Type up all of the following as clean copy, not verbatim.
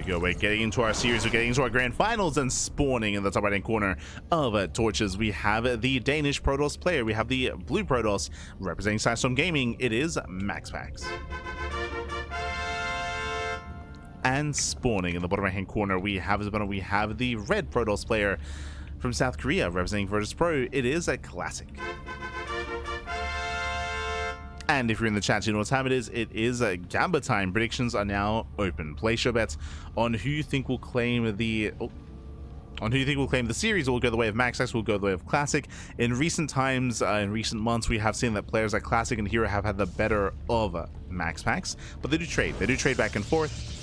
we go. We're getting into our series. We're getting into our grand finals, and spawning in the top right-hand corner of torches, we have the Danish Protoss player. We have the blue Protoss representing Sandstorm Gaming. It is MaxPax. And spawning in the bottom right-hand corner, we have the red Protoss player from South Korea representing Virtus Pro. It is a classic. And if you're in the chat, you know what time it is. It is Gamba time. Predictions are now open. Place your bets on who you think will claim the series. Will go the way of MaxPax, will go the way of Classic. In recent times, in recent months, we have seen that players like Classic and Hero have had the better of MaxPax, but they do trade. They do trade back and forth.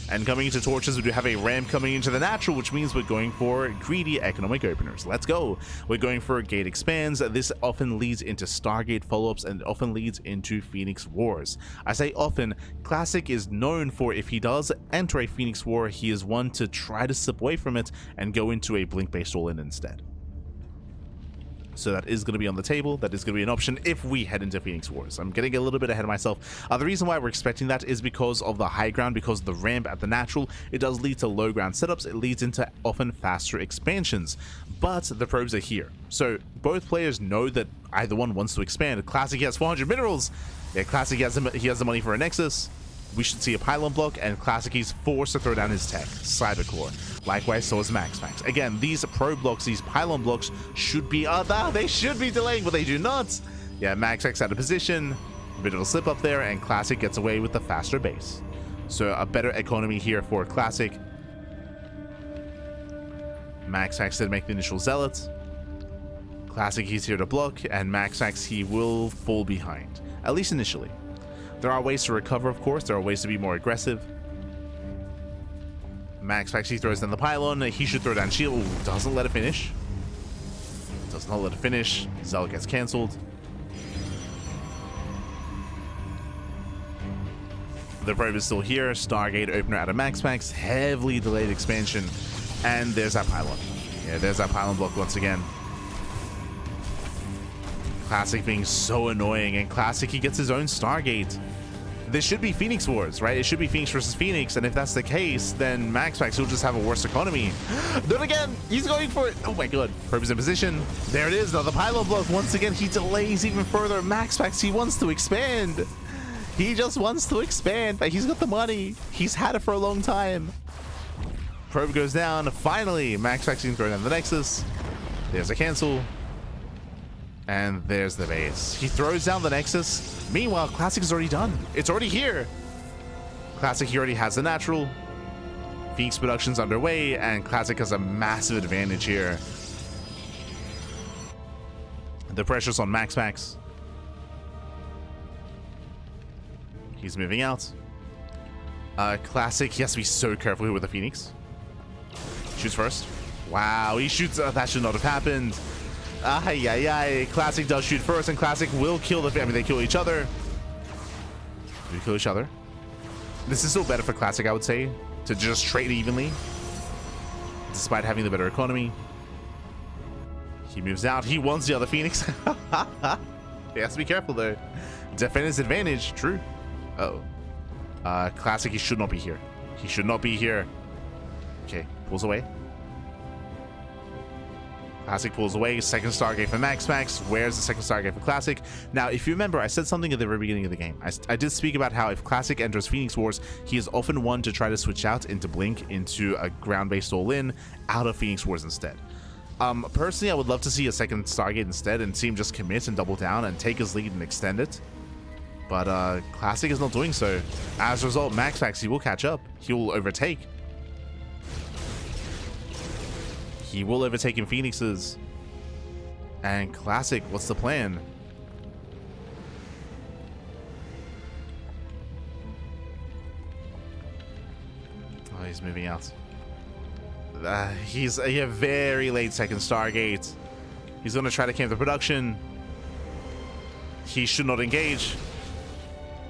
And coming into torches, we do have a ramp coming into the natural, which means we're going for greedy economic openers. Let's go. We're going for gate expands. This often leads into Stargate follow-ups and often leads into Phoenix Wars. I say often. Classic is known for, if he does enter a Phoenix War, he is one to try to slip away from it and go into a blink-based all-in instead. So that is going to be on the table. That is going to be an option if we head into Phoenix Wars. I'm getting a little bit ahead of myself. The reason why we're expecting that is because of the high ground, because the ramp at the natural, it does lead to low ground setups. It leads into often faster expansions, but the probes are here. So both players know that either one wants to expand. Classic, he has 400 minerals. Yeah, Classic, he has the money for a Nexus. We should see a pylon block, and Classic, he's forced to throw down his tech, Cybercore. Likewise, so is MaxPax. Again, these probe blocks, these pylon blocks should be, they should be delaying, but they do not. Yeah, MaxPax out of position, a bit of a slip up there, and Classic gets away with the faster base. So a better economy here for Classic. MaxPax did make the initial Zealot. Classic, he's here to block, and MaxPax, he will fall behind, at least initially. There are ways to recover, of course. There are ways to be more aggressive. MaxPax, he throws down the pylon. He should throw down shield. Ooh, doesn't let it finish. Does not let it finish. Zealot gets cancelled. The probe is still here. Stargate opener out of MaxPax. Heavily delayed expansion. And there's that pylon. Yeah, there's that pylon block once again. Classic being so annoying, and Classic, he gets his own Stargate. This should be Phoenix Wars, right? It should be Phoenix versus Phoenix, and if that's the case, then MaxPax will just have a worse economy. Do it again! He's going for it! Oh my god. Probe is in position. There it is, now the pylon block. Once again, he delays even further. MaxPax, he wants to expand. He just wants to expand, but he's got the money. He's had it for a long time. Probe goes down. Finally, MaxPax can throw down the Nexus. There's a cancel. And there's the base. He throws down the Nexus. Meanwhile, Classic is already done. It's already here. Classic, he already has the natural. Phoenix production's underway, and Classic has a massive advantage here. The pressure's on MaxPax. He's moving out. Classic, he has to be so careful here with the Phoenix. Shoots first. Wow, he shoots. That should not have happened. Classic does shoot first, and Classic will kill they kill each other. They kill each other. This is still better for Classic, I would say, to just trade evenly, despite having the better economy. He moves out. He wants the other Phoenix. He has to be careful, though. Defend his advantage. True. Uh-oh. Classic, he should not be here. He should not be here. Okay, pulls away. Classic pulls away. Second Stargate for MaxPax. Where's the second Stargate for Classic? Now, if you remember, I said something at the very beginning of the game. I did speak about how if Classic enters Phoenix Wars, he is often one to try to switch out into Blink, into a ground-based all-in, out of Phoenix Wars instead. Personally, I would love to see a second Stargate instead and see him just commit and double down and take his lead and extend it. But Classic is not doing so. As a result, MaxPax, he will catch up. He will overtake. He will overtake in Phoenixes. And Classic, what's the plan? Oh, he's moving out. He's a very late second Stargate. He's going to try to camp the production. He should not engage.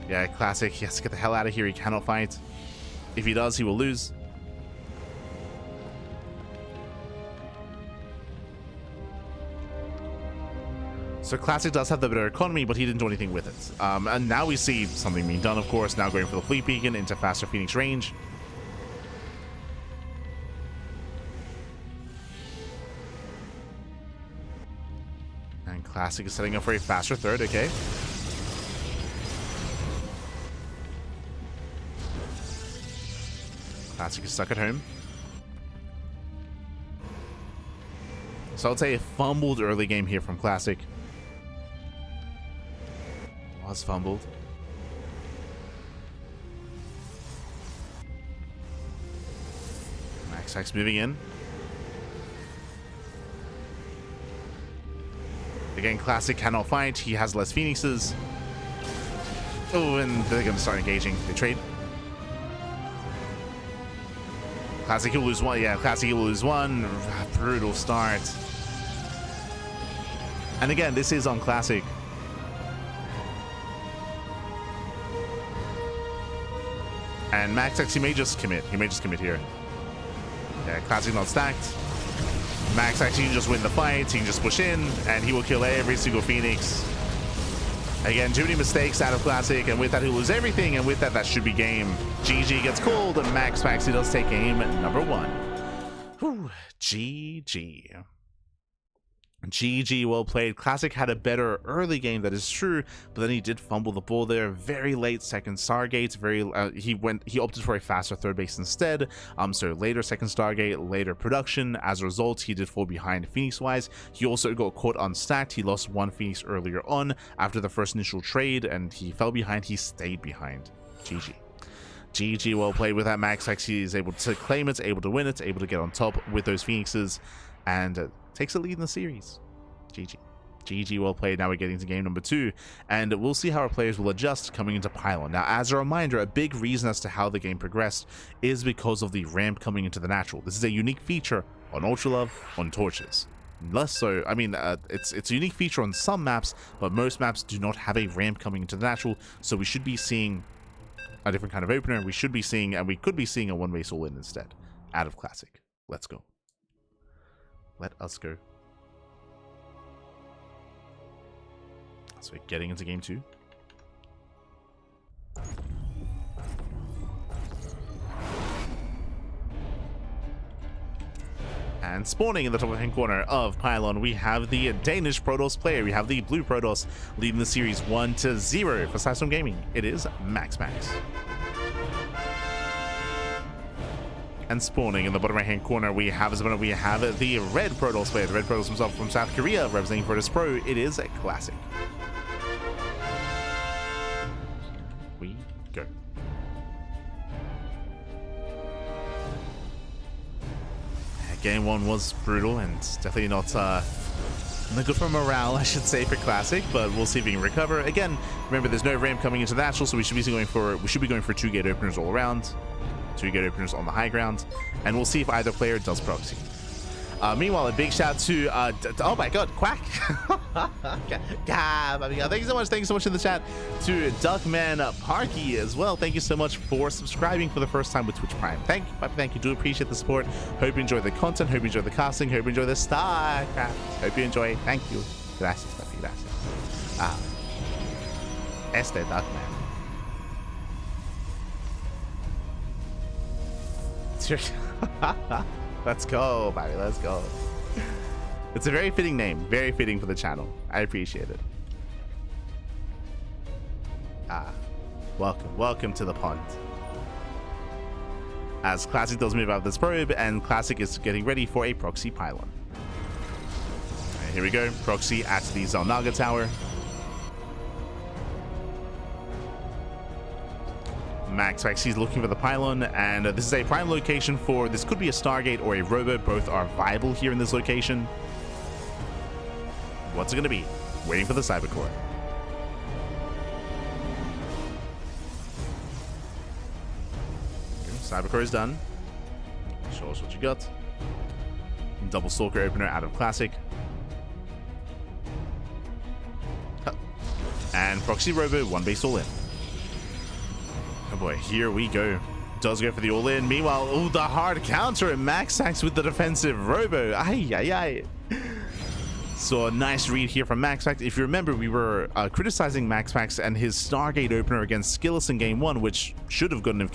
Yeah, Classic, he has to get the hell out of here. He cannot fight. If he does, he will lose. So Classic does have the better economy, but he didn't do anything with it. And now we see something being done, of course, now going for the fleet beacon into faster Phoenix range. Classic is setting up for a faster third, okay. Classic is stuck at home. So I'd say a fumbled early game here from Classic. Was fumbled. MaxPax moving in. Again, Classic cannot fight. He has less Phoenixes. Oh, and they're going to start engaging. They trade. Classic, he'll lose one. Yeah, Classic, he'll lose one. Brutal start. And again, this is on Classic. And MaxPax, he may just commit. He may just commit here. Yeah, Classic not stacked. MaxPax, he can just win the fight. He can just push in, and he will kill every single Phoenix. Again, too many mistakes out of Classic, and with that, he'll lose everything, and with that, that should be game. GG gets called, and MaxPax, he does take game number 1. Whew, GG. GG, well played. Classic had a better early game, that is true, but then he did fumble the ball there. Very late second Stargate. He opted for a faster third base instead. So later second Stargate, later production. As a result, he did fall behind Phoenix wise. He also got caught unstacked. He lost one Phoenix earlier on after the first initial trade, and he fell behind. He stayed behind. GG. GG, well played with that. MaxPax, he is able to claim it, able to win it, able to get on top with those Phoenixes, and takes a lead in the series. GG. GG, well played. Now we're getting to game number 2, and we'll see how our players will adjust coming into Pylon. Now, as a reminder, a big reason as to how the game progressed is because of the ramp coming into the natural. This is a unique feature on Ultra Love, on Torches. Less so, I mean, it's a unique feature on some maps, but most maps do not have a ramp coming into the natural, so we should be seeing a different kind of opener. We should be seeing, and we could be seeing, a one-way all-in instead, out of Classic. Let's go. Let us go. So we're getting into game 2. And spawning in the top right-hand corner of Pylon, we have the Danish Protoss player. We have the blue Protoss leading the series 1-0 for System Gaming. It is MaxPax. And spawning in the bottom right-hand corner, we have the red Protoss player. The red Protoss himself from South Korea, representing Protoss Pro. It is a Classic. We go. Game 1 was brutal and definitely not good for morale, I should say, for Classic, but we'll see if we can recover. Again, remember, there's no ramp coming into the natural, so we should be going for 2 gate openers all around. 2 gate openers on the high ground, and we'll see if either player does proxy. Meanwhile, a big shout to oh my god, Quack. Thank you so much in the chat to Duckman Parky as well. Thank you so much for subscribing for the first time with Twitch Prime. Thank you. Do appreciate the support. Hope you enjoy the content. Hope you enjoy the casting. Hope you enjoy the StarCraft. Hope you enjoy. Thank you. Gracias, papi, gracias. Duckman. Let's go, buddy. Let's go. It's a very fitting name. Very fitting for the channel. I appreciate it. Welcome to the pond. As Classic does move out of this probe, and Classic is getting ready for a proxy pylon. Right, here we go. Proxy at the Zalnaga Tower. MaxPax, he's looking for the pylon, and this is a prime location for, this could be a Stargate or a Robo. Both are viable here in this location. What's it going to be? Waiting for the Cybercore. Okay, Cybercore is done. Show us what you got. Double Stalker opener out of Classic. And Proxy Robo, 1 base all in. Oh boy, here we go. Does go for the all-in. Meanwhile, oh, the hard counter at MaxPax with the defensive Robo. Ay. So a nice read here from MaxPax. If you remember, we were criticizing MaxPax and his Stargate opener against Skillus in game 1, which should have gotten him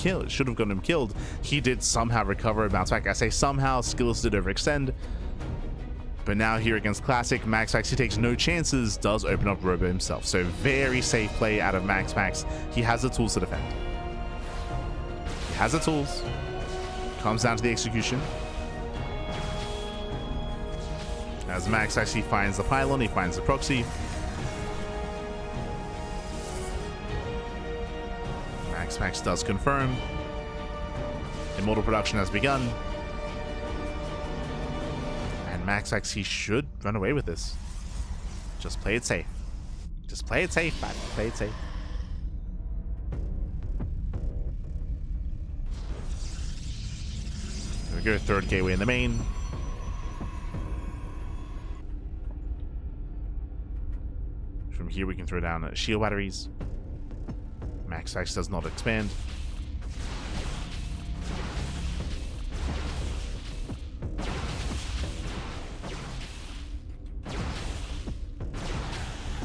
killed. He did somehow recover, bounce back. I say somehow, Skillus did overextend. But now here against Classic, MaxPax, he takes no chances, does open up Robo himself. So very safe play out of MaxPax. He has the tools to defend. He has the tools. Comes down to the execution. As MaxPax, he finds the pylon, he finds the proxy. MaxPax does confirm. Immortal production has begun. And MaxPax, he should run away with this. Just play it safe. Just play it safe, man. Play it safe. There we go, third gateway in the main. From here we can throw down shield batteries. MaxPax does not expand.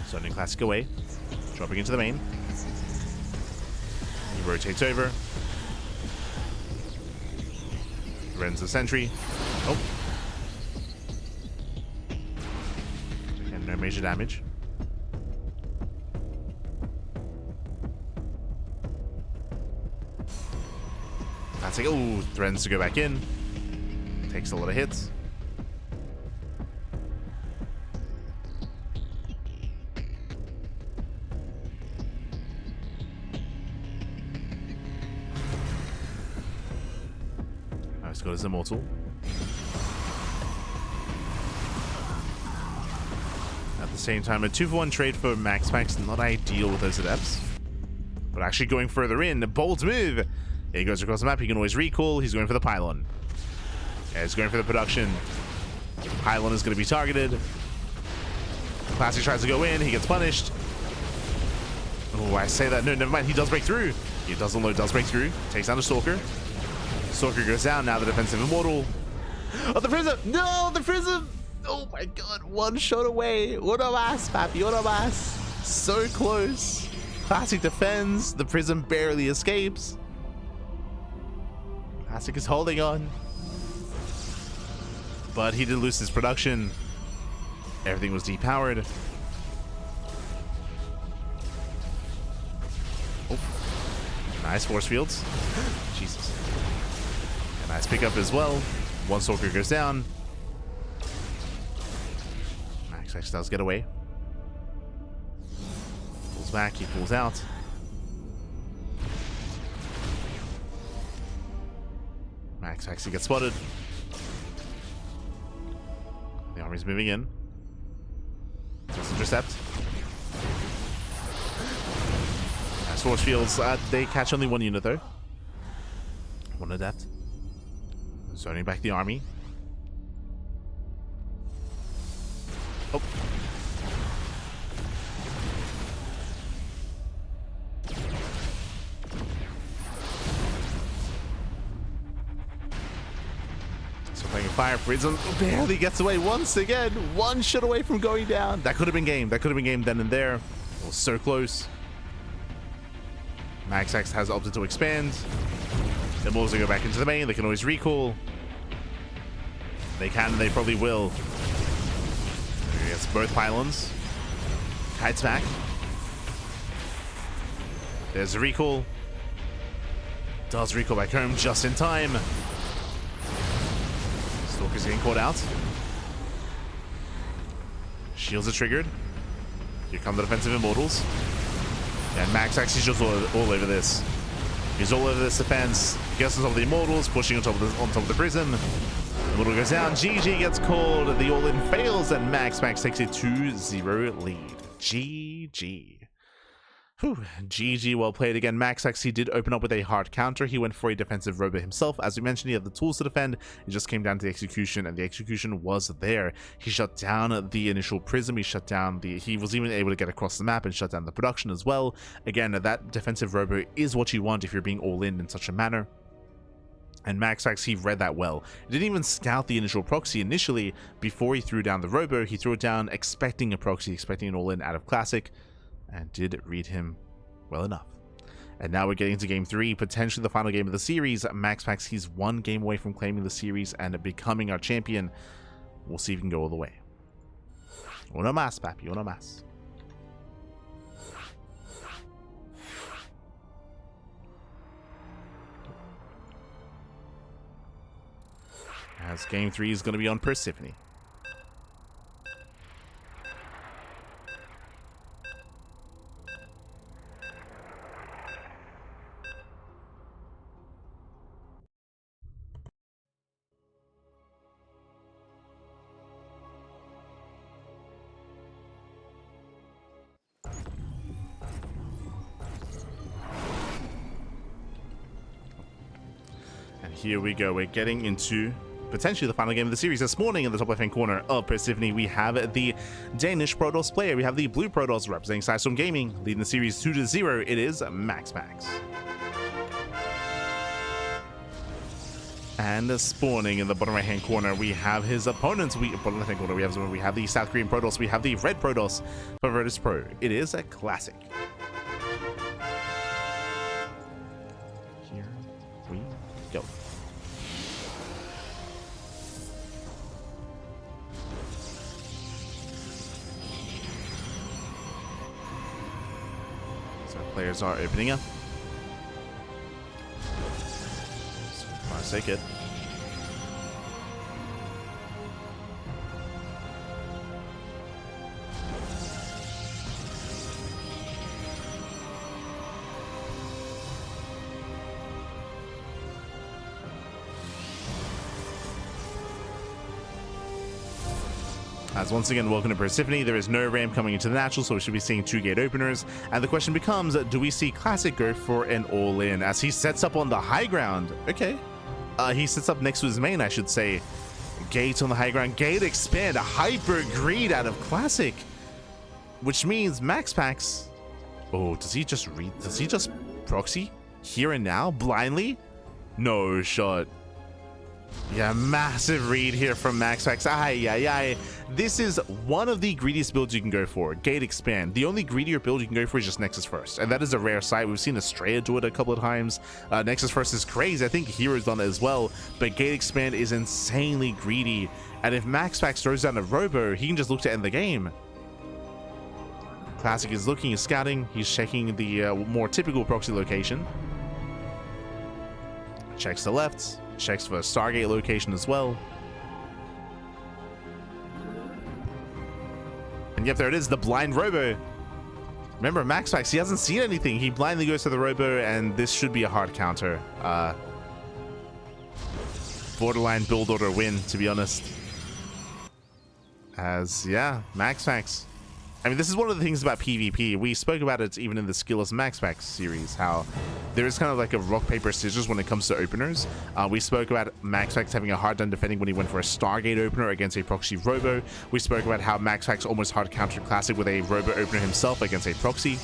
Sending Classic away. Dropping into the main. He rotates over. Rends the sentry. Oh. And no major damage. Classic. Oh, threatens to go back in. Takes a lot of hits. Nice, got his immortal. At the same time, a 2-for-1 trade for MaxPax, not ideal with those adepts. But actually going further in, a bold move. He goes across the map, he can always recall, he's going for the pylon. Yeah, he's going for the production. Pylon is going to be targeted. Classic tries to go in, he gets punished. Oh, I say that, no, never mind, he does break through. He does unload, does break through. Takes down the Stalker. Stalker goes down, now the defensive immortal. Oh, the Prism! No, the Prism! Oh my god, one shot away. Uno más, papi, uno más. So close. Classic defends, the Prism barely escapes. Classic is holding on. But he did lose his production. Everything was depowered. Oh. Nice force fields. Jesus. A nice pickup as well. One Stalker goes down. MaxPax does get away. Pulls back, he pulls out. MaxPax gets spotted. The army's moving in. Let's intercept. Nice force fields. They catch only one unit though. One adept. Zoning back the army. Oh. Playing fire. Prism barely gets away once again. One shot away from going down. That could have been game. That could have been game then and there. It was so close. MaxPax has opted to expand. They're going to go back into the main. They can always recall. They can. They probably will. Yes, both pylons. Kites back. There's a recall. Does recall back home just in time. Stalker's getting caught out. Shields are triggered. Here come the defensive immortals. And MaxPax is just all over this. He's all over this defense. Gets on top of the immortals, pushing on top of the prism. Immortal goes down. GG gets called. The all-in fails, and MaxPax takes a 2-0 lead. GG. Whew. GG, well played again. MaxPax, he did open up with a hard counter. He went for a defensive robo himself. As we mentioned, he had the tools to defend. It just came down to the execution, and the execution was there. He shut down the initial prism. He shut down he was even able to get across the map and shut down the production as well. Again, that defensive robo is what you want if you're being all in such a manner. And MaxPax, he read that well. He didn't even scout the initial proxy initially before he threw down the robo. He threw it down expecting a proxy, expecting an all-in out of Classic, and did read him well enough. And now we're getting to game 3, potentially the final game of the series. MaxPax, he's one game away from claiming the series and becoming our champion. We'll see if we can go all the way. Uno más, papi, uno más. As game 3 is going to be on Persephone. And here we go. We're getting into potentially the final game of the series. This morning in the top left-hand corner of Persephone, we have the Danish Protoss player. We have the blue Protoss representing Sidestorm Gaming, leading the series 2-0. It is MaxPax. And spawning in the bottom right-hand corner, we have his opponents. Bottom left-hand corner, we have the South Korean Protoss. We have the red Protoss for Virtus Pro. It is a classic. Here we go. Players are opening up. So far, say good. As once again, welcome to Persephone. There is no ramp coming into the natural, so we should be seeing 2 gate openers. And the question becomes, do we see Classic go for an all-in as he sets up on the high ground? Okay. He sets up next to his main, I should say. Gate on the high ground. Gate expand. A hyper greed out of Classic. Which means MaxPax. Oh, does he just proxy here and now blindly? No shot. Yeah, massive read here from MaxPax. Ay. This is one of the greediest builds you can go for. Gate expand. The only greedier build you can go for is just Nexus First, and that is a rare sight. We've seen Estrella do it a couple of times. Nexus First is crazy. I think Hero's done it as well, but Gate expand is insanely greedy. And if MaxPax throws down a Robo, he can just look to end the game. Classic is looking, he's scouting, he's checking the more typical proxy location. Checks the left. Checks for a Stargate location as well. And yep, there it is, the blind Robo. Remember, MaxPax, he hasn't seen anything. He blindly goes to the Robo, and this should be a hard counter. Borderline build order win, to be honest. As, yeah, MaxPax. I mean, this is one of the things about PvP. We spoke about it even in the Skillless MaxPax series, how there is kind of like a rock, paper, scissors when it comes to openers. We spoke about MaxPax having a hard time defending when he went for a Stargate opener against a proxy Robo. We spoke about how MaxPax almost hard countered Classic with a Robo opener himself against a proxy.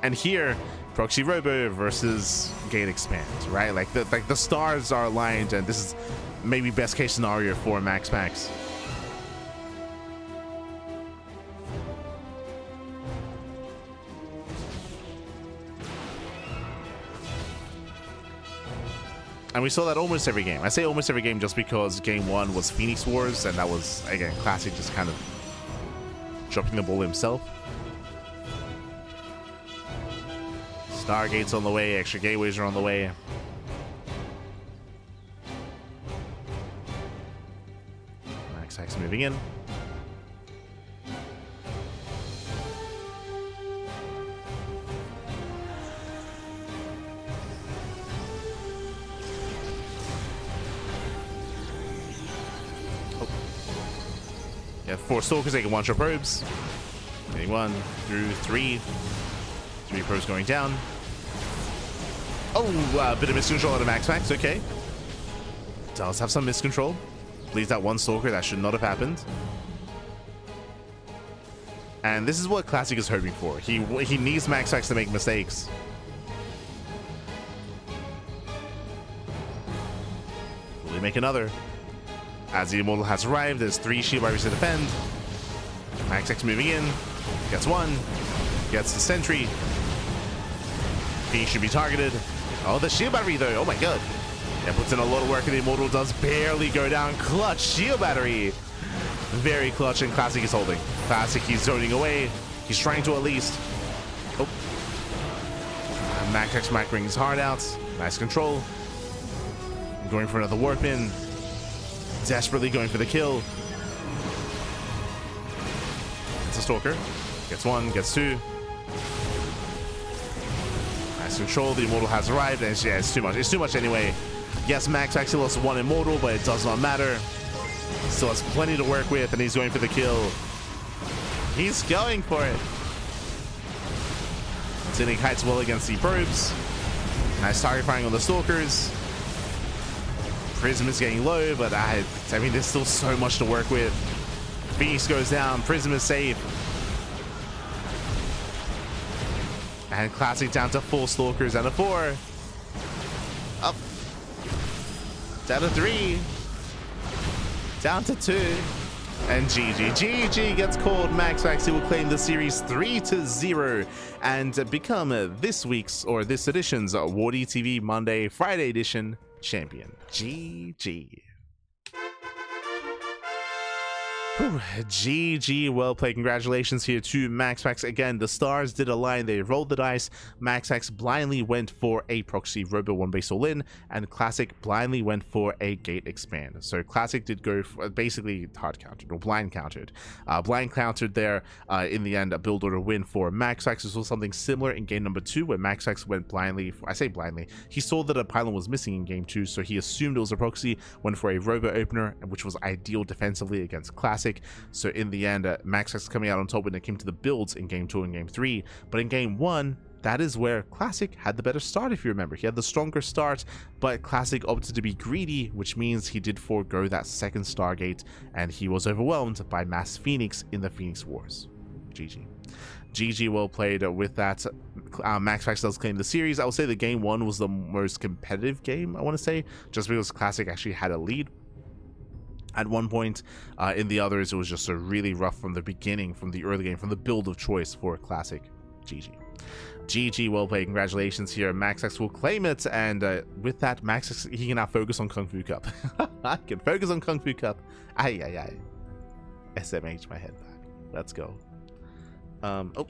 And here, proxy Robo versus Gate Expand, right? Like the stars are aligned, and this is maybe best case scenario for MaxPax. And we saw that almost every game. I say almost every game just because game 1 was Phoenix Wars, and that was, again, Classic just kind of dropping the ball himself. Stargate's on the way, extra gateways are on the way. MaxPax moving in. Yeah, 4 Stalkers taking 1-shot probes. Getting 1 through 3. 3 probes going down. Oh, bit of miscontrol out of MaxPax. Okay. Does have some miscontrol. Leaves that 1 Stalker. That should not have happened. And this is what Classic is hoping for. He needs MaxPax to make mistakes. Will he make another? As the Immortal has arrived, there's 3 shield batteries to defend. MaxPax moving in. Gets 1. Gets the sentry. He should be targeted. Oh, the shield battery though. Oh my god. That puts in a lot of work, and the Immortal does barely go down. Clutch shield battery. Very clutch, and Classic is holding. Classic, he's zoning away. He's trying to at least. Oh. MaxPax microing his heart out. Nice control. Going for another warp in. Desperately going for the kill. It's a Stalker. Gets one, gets two. Nice control. The Immortal has arrived, and it's too much. It's too much anyway. Yes, MaxPax lost one Immortal, but it does not matter. Still has plenty to work with, and he's going for the kill. He's going for it. Zinnig kites well against the probes. Nice target firing on the Stalkers. Prism is getting low, but I mean, there's still so much to work with. Phoenix goes down. Prism is safe. And Classic down to 4 Stalkers and a 4. Up. Down to 3. Down to 2. And GG gets called. MaxPax, he will claim the series 3-0 and become this week's, or this edition's, WardiTV Monday Friday edition champion. GG. Whew, GG, well played. Congratulations here to MaxPax. Again, the stars did align. They rolled the dice. MaxPax blindly went for a proxy robo 1 base all in, and Classic blindly went for a gate expand. So Classic did go for basically hard countered or blind countered. Blind countered there in the end, a build order win for MaxPax. This was something similar in game number 2 where MaxPax went blindly. I say blindly. He saw that a pylon was missing in game 2, so he assumed it was a proxy, went for a robo opener, which was ideal defensively against Classic. So in the end, MaxPax coming out on top when it came to the builds in game 2 and game 3. But in game 1, that is where Classic had the better start, if you remember. He had the stronger start, but Classic opted to be greedy, which means he did forego that second Stargate, and he was overwhelmed by Mass Phoenix in the Phoenix Wars. GG. GG, well played with that. MaxPax does claim the series. I would say the game 1 was the most competitive game, I want to say, just because Classic actually had a lead at one point. In the others, it was just a really rough from the beginning, from the early game, from the build of choice for Classic. GG, well played. Congratulations here. MaxPax will claim it, and with that, MaxPax, he can now focus on Kung Fu Cup. I can focus on Kung Fu Cup. Aye. SMH my head back. Let's go. Oh.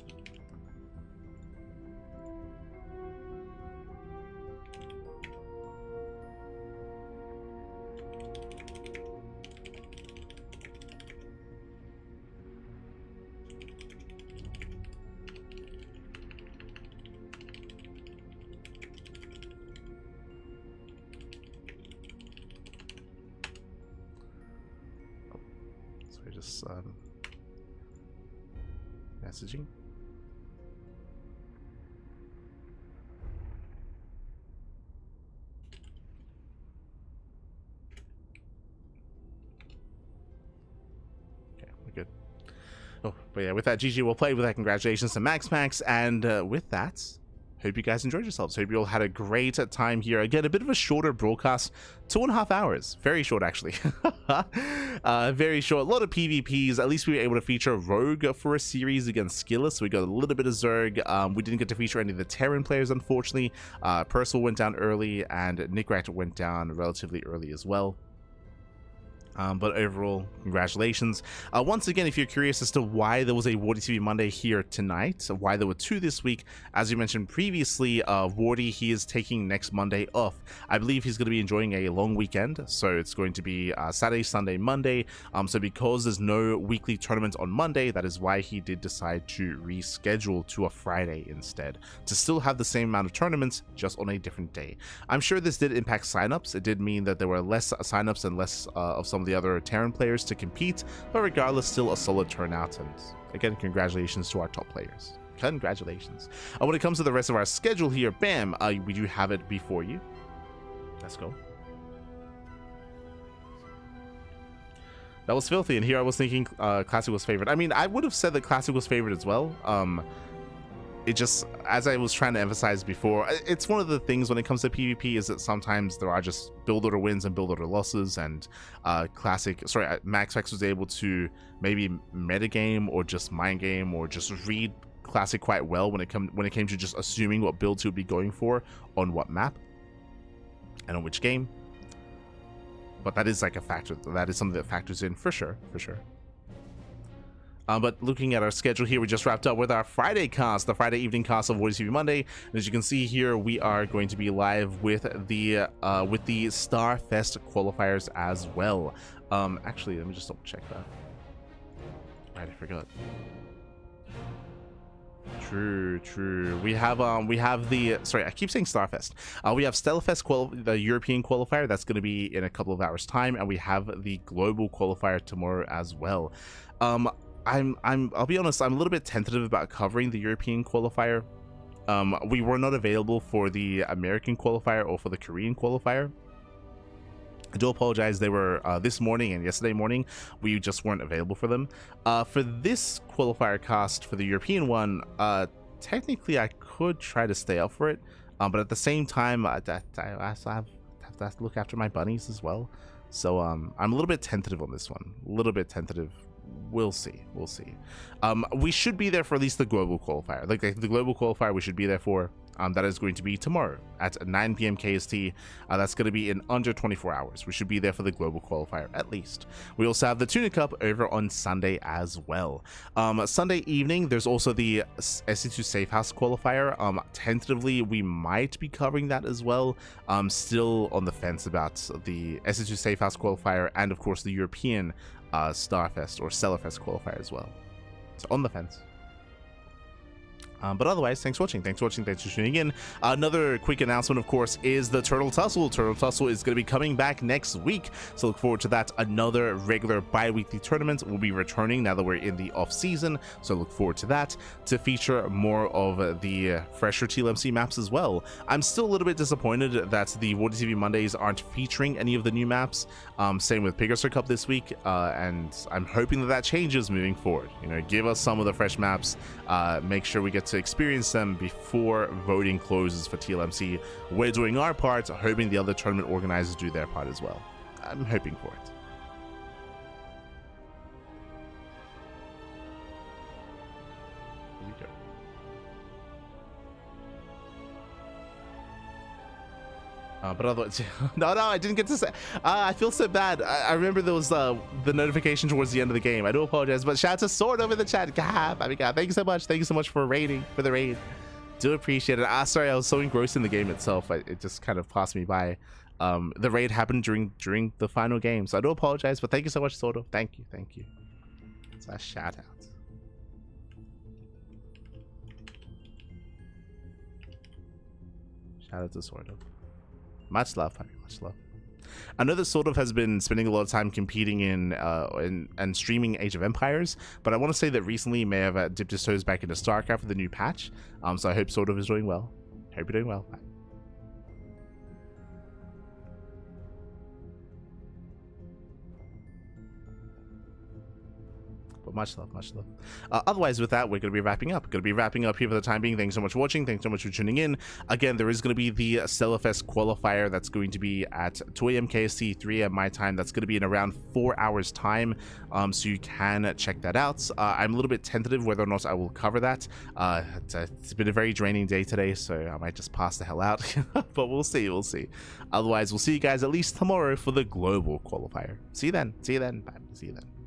Just messaging. Okay, we're good. Oh, but yeah, with that, GG will play. With that, congratulations to MaxPax, and with that, hope you guys enjoyed yourselves. Hope you all had a great time here. Again, a bit of a shorter broadcast, 2.5 hours. Very short, actually. Very short. A lot of PvPs. At least we were able to feature Rogue for a series against Skillus. So we got a little bit of Zerg. We didn't get to feature any of the Terran players, unfortunately. Percival went down early, and Nickrat went down relatively early as well. But overall, congratulations. Once again, if you're curious as to why there was a WardiTV Monday here tonight, why there were 2 this week, as you mentioned previously, Wardi, he is taking next Monday off. I believe he's going to be enjoying a long weekend, so it's going to be Saturday, Sunday, Monday. So because there's no weekly tournament on Monday, that is why he did decide to reschedule to a Friday instead, to still have the same amount of tournaments, just on a different day. I'm sure this did impact signups. It did mean that there were less signups and less of some of the other Terran players to compete, but regardless, still a solid turnout. And again, congratulations to our top players. Congratulations. When it comes to the rest of our schedule here, bam, we do have it before you. Let's go. That was filthy, and here I was thinking Classic was favored. I mean, I would have said that Classic was favored as well. It just, as I was trying to emphasize before, it's one of the things when it comes to PvP is that sometimes there are just build order wins and build order losses, and MaxPax was able to maybe metagame or just mind game or just read Classic quite well when it came to just assuming what builds he would be going for on what map and on which game. But that is like a factor. That is something that factors in for sure. But looking at our schedule here, we just wrapped up with our Friday cast, the Friday evening cast of WardiTV Monday. And as you can see here, we are going to be live with the Starfest qualifiers as well. Actually, let me just double check that. Right, I forgot. True. We have the, sorry, I keep saying Starfest. We have Stellarfest, the European qualifier, that's going to be in a couple of hours time, and we have the global qualifier tomorrow as well. I'll be honest, I'm a little bit tentative about covering the European qualifier. We were not available for the American qualifier or for the Korean qualifier. I do apologize. They were this morning and yesterday morning. We just weren't available for them. For this qualifier cast for the European one, technically I could try to stay up for it, but at the same time, I also have to look after my bunnies as well. So I'm a little bit tentative on this one. A little bit tentative. We'll see. We should be there for at least the global qualifier. Like the global qualifier, we should be there for. That is going to be tomorrow at 9 p.m. KST. That's going to be in under 24 hours. We should be there for the global qualifier at least. We also have the Tuna Cup over on Sunday as well. Sunday evening, there's also the SC2 Safe House qualifier. Tentatively, we might be covering that as well. Still on the fence about the SC2 Safe House qualifier and of course the European Starfest or Stellarfest qualifier as well. So on the fence. But otherwise, thanks for watching, thanks for tuning in. Another quick announcement, of course, is the Turtle Tussle. Turtle Tussle is going to be coming back next week, so look forward to that. Another regular bi-weekly tournament will be returning now that we're in the off season, so look forward to that, to feature more of the fresher TLMC maps as well. I'm still a little bit disappointed that the WardiTV Mondays aren't featuring any of the new maps. Same with Pegasus Cup this week, and I'm hoping that changes moving forward. You know, give us some of the fresh maps, make sure we get to experience them before voting closes for TLMC. We're doing our part, hoping the other tournament organizers do their part as well. I'm hoping for it. Here we go. But otherwise, no, I didn't get to say. I feel so bad. I remember there was the notification towards the end of the game. I do apologize, but shout out to Sword over the chat. God, thank you so much. Thank you so much for the raid. Do appreciate it. Sorry, I was so engrossed in the game itself. It just kind of passed me by. The raid happened during the final game, so I do apologize. But thank you so much, Sordo. Thank you. It's a shout out. Shout out to Sordo. Much love, honey. Much love. I know that Sort of has been spending a lot of time competing in and streaming Age of Empires, but I want to say that recently he may have dipped his toes back into StarCraft with the new patch. So I hope Sort of is doing well. Hope you're doing well. But much love. Otherwise, with that, we're going to be wrapping up. Here for the time being. Thanks so much for watching. Thanks so much for tuning in. Again, there is going to be the Stellarfest qualifier that's going to be at 2 a.m. KST, 3 a.m. my time. That's going to be in around 4 hours time. So you can check that out. I'm a little bit tentative whether or not I will cover that. It's been a very draining day today, so I might just pass the hell out. But we'll see. Otherwise, we'll see you guys at least tomorrow for the global qualifier. See you then. Bye. See you then.